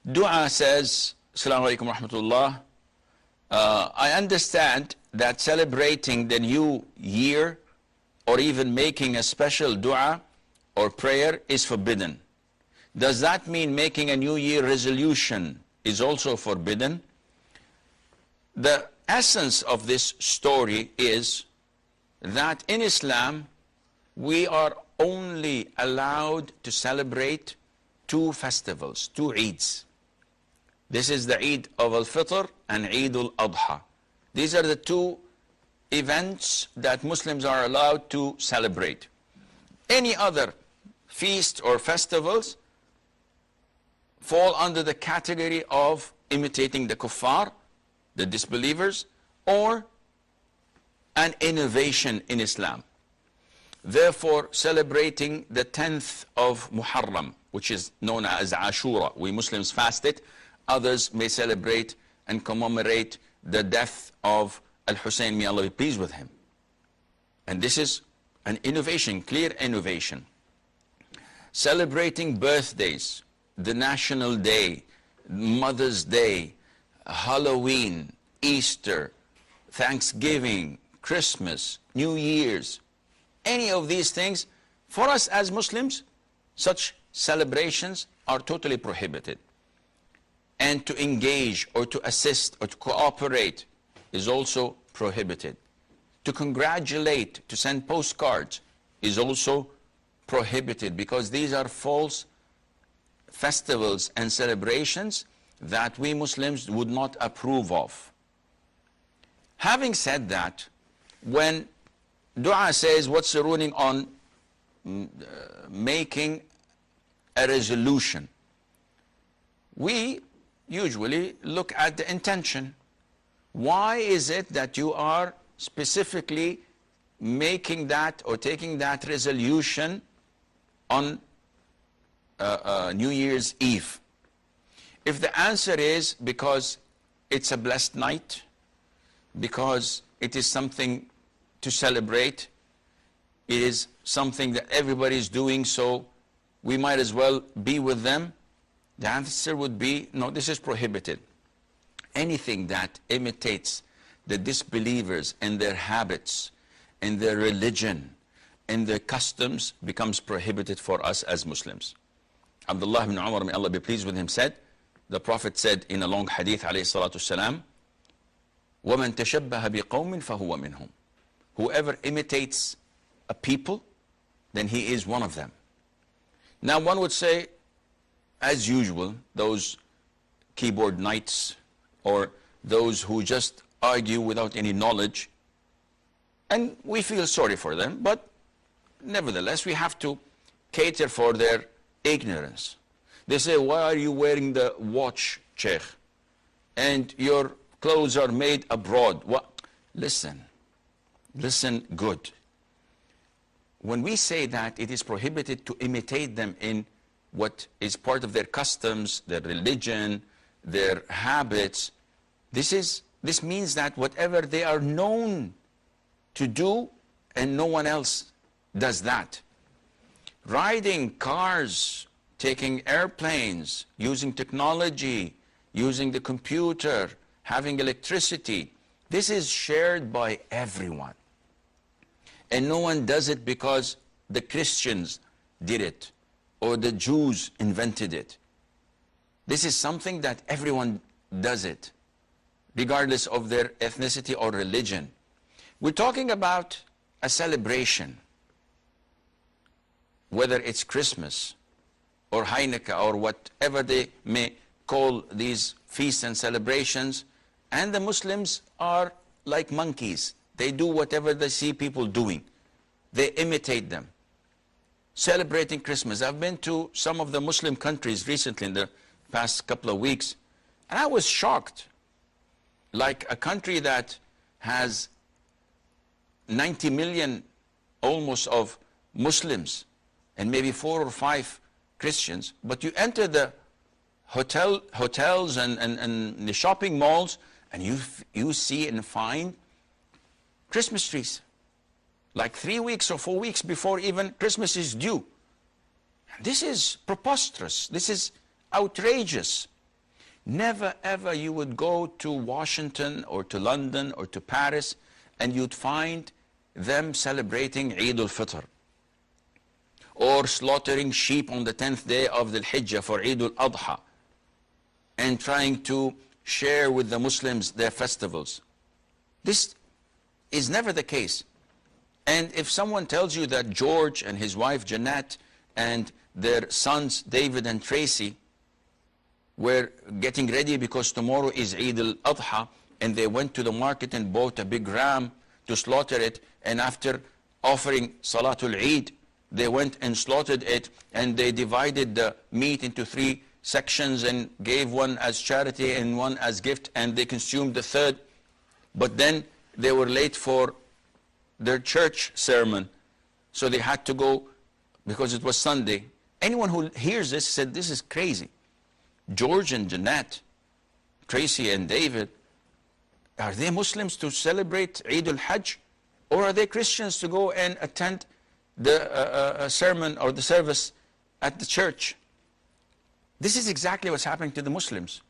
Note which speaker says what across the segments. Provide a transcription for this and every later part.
Speaker 1: Dua says, Assalamu alaikum rahmatullah. I understand that celebrating the new year or even making a special dua or prayer is forbidden. Does that mean making a new year resolution is also forbidden? The essence of this story is that in Islam, we are only allowed to celebrate two festivals, two Eids. This is the Eid of al-Fitr and Eid al-Adha. These are the two events that Muslims are allowed to celebrate. Any other feast or festivals fall under the category of imitating the kuffar, the disbelievers, or an innovation in Islam. Therefore, celebrating the 10th of Muharram, which is known as Ashura, we Muslims fast it. Others may celebrate and commemorate the death of Al-Hussein, may Allah be pleased with him. And this is an innovation, clear innovation. Celebrating birthdays, the National Day, Mother's Day, Halloween, Easter, Thanksgiving, Christmas, New Year's, any of these things, for us as Muslims, such celebrations are totally prohibited. And to engage or to assist or to cooperate is also prohibited. To congratulate, to send postcards is also prohibited, because these are false festivals and celebrations that we Muslims would not approve of. Having said that, when dua says, what's the ruling on making a resolution? We usually look at the intention. Why is it that you are specifically making that or taking that resolution on New Year's Eve? If the answer is because it's a blessed night, because it is something to celebrate, it is something that everybody is doing, so we might as well be with them, the answer would be, no, this is prohibited. Anything that imitates the disbelievers and their habits, and their religion, and their customs becomes prohibited for us as Muslims. Abdullah ibn Umar, may Allah be pleased with him, said, the Prophet said in a long hadith, alayhi salatu salam, وَمَنْ تَشَبَّهَ بِقَوْمٍ فَهُوَ مِنْهُمْ. Whoever imitates a people, then he is one of them. Now one would say, as usual, those keyboard knights or those who just argue without any knowledge, and we feel sorry for them, but nevertheless we have to cater for their ignorance. They say, why are you wearing the watch, Sheikh? And your clothes are made abroad. What? Listen good. When we say that it is prohibited to imitate them in what is part of their customs, their religion, their habits, this means that whatever they are known to do and no one else does that. Riding cars, taking airplanes, using technology, using the computer, having electricity, this is shared by everyone. And no one does it because the Christians did it or the Jews invented it. This is something that everyone does it, regardless of their ethnicity or religion. We're talking about a celebration, whether it's Christmas or Hanukkah or whatever they may call these feasts and celebrations, and the Muslims are like monkeys. They do whatever they see people doing. They imitate them. Celebrating Christmas. I've been to some of the Muslim countries recently in the past couple of weeks, and I was shocked. Like a country that has 90 million almost of Muslims and maybe 4 or 5 Christians, but you enter the hotels and the shopping malls, and you see and find Christmas trees, like 3 weeks or 4 weeks before even Christmas is due. This is preposterous. This is outrageous. Never ever you would go to Washington or to London or to Paris and you'd find them celebrating Eid al-Fitr or slaughtering sheep on the 10th day of the Hijjah for Eid al-Adha and trying to share with the Muslims their festivals. This is never the case. And if someone tells you that George and his wife Jeanette and their sons David and Tracy were getting ready because tomorrow is Eid al-Adha and they went to the market and bought a big ram to slaughter it, and after offering Salatul Eid, they went and slaughtered it and they divided the meat into 3 sections and gave one as charity and one as gift, and they consumed the third. But then they were late for their church sermon, so they had to go because it was Sunday. Anyone who hears this said, this is crazy. George and Jeanette, Tracy and David, are they Muslims to celebrate Eid al-Hajj? Or are they Christians to go and attend the sermon or the service at the church? This is exactly what's happening to the Muslims.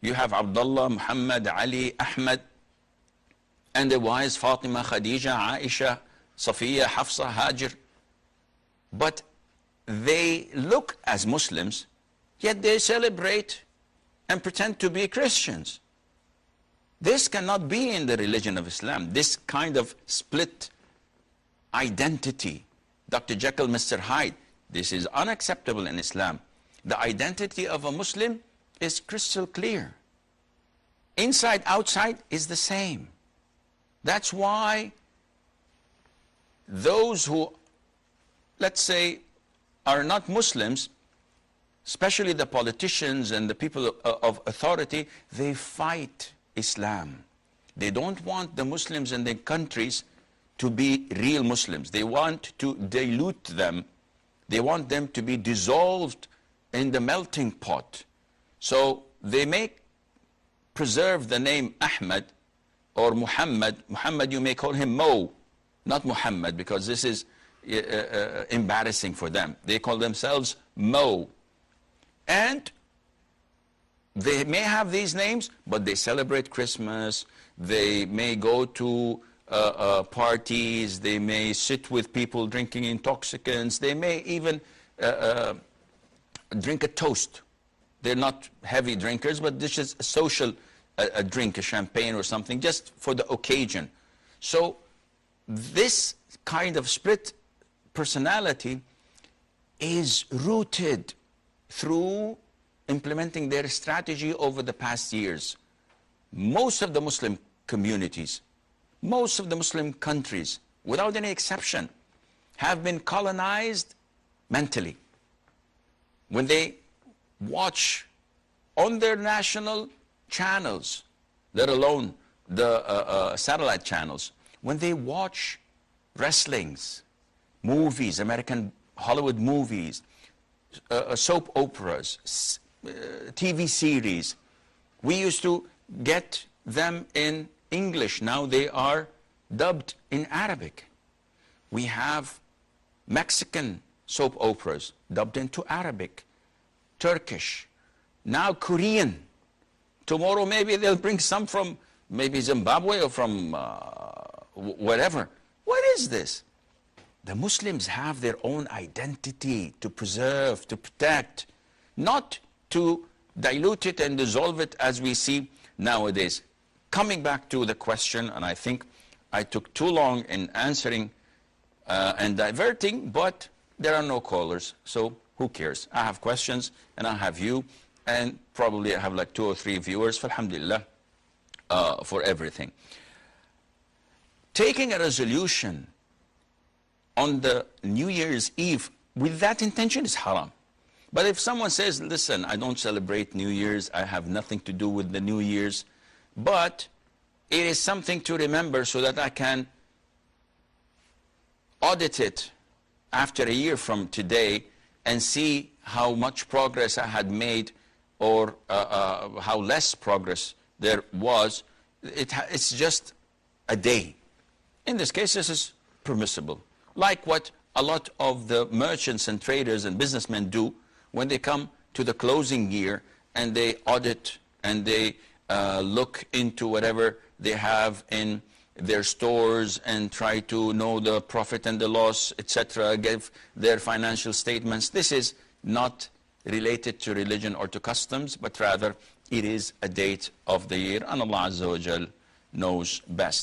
Speaker 1: You have Abdullah, Muhammad, Ali, Ahmad, and their wives Fatima, Khadija, Aisha, Safiya, Hafsa, Hajar. But they look as Muslims, yet they celebrate and pretend to be Christians. This cannot be in the religion of Islam. This kind of split identity, Dr. Jekyll, Mr. Hyde, this is unacceptable in Islam. The identity of a Muslim is crystal clear. Inside, outside is the same. That's why those who, let's say, are not Muslims, especially the politicians and the people of authority, they fight Islam. They don't want the Muslims in their countries to be real Muslims. They want to dilute them. They want them to be dissolved in the melting pot. So they may preserve the name Ahmad or Muhammad. Muhammad, you may call him Mo, not Muhammad, because this is embarrassing for them. They call themselves Mo. And they may have these names, but they celebrate Christmas. They may go to parties. They may sit with people drinking intoxicants. They may even drink a toast. They're not heavy drinkers, but this is a social drink, a champagne or something, just for the occasion. So this kind of split personality is rooted through implementing their strategy over the past years. Most of the Muslim communities, most of the Muslim countries, without any exception, have been colonized mentally. When they watch on their national channels, let alone the satellite channels, when they watch wrestlings, movies, American Hollywood movies, soap operas, TV series. We used to get them in English. Now they are dubbed in Arabic. We have Mexican soap operas dubbed into Arabic, Turkish, now Korean. Tomorrow maybe they'll bring some from maybe Zimbabwe or from whatever. What is this? The Muslims have their own identity to preserve, to protect, not to dilute it and dissolve it as we see nowadays. Coming back to the question, and I think I took too long in answering and diverting, but there are no callers, so who cares? I have questions, and I have you, and probably I have like 2 or 3 viewers, alhamdulillah, for everything. Taking a resolution on the New Year's Eve with that intention is haram. But if someone says, listen, I don't celebrate New Year's, I have nothing to do with the New Year's, but it is something to remember so that I can audit it after a year from today and see how much progress I had made or how less progress there was. It's just a day. In this case, this is permissible. Like what a lot of the merchants and traders and businessmen do when they come to the closing year and they audit and they look into whatever they have in their stores and try to know the profit and the loss, etc., give their financial statements. This is not related to religion or to customs, but rather it is a date of the year, and Allah Azza wa Jal knows best.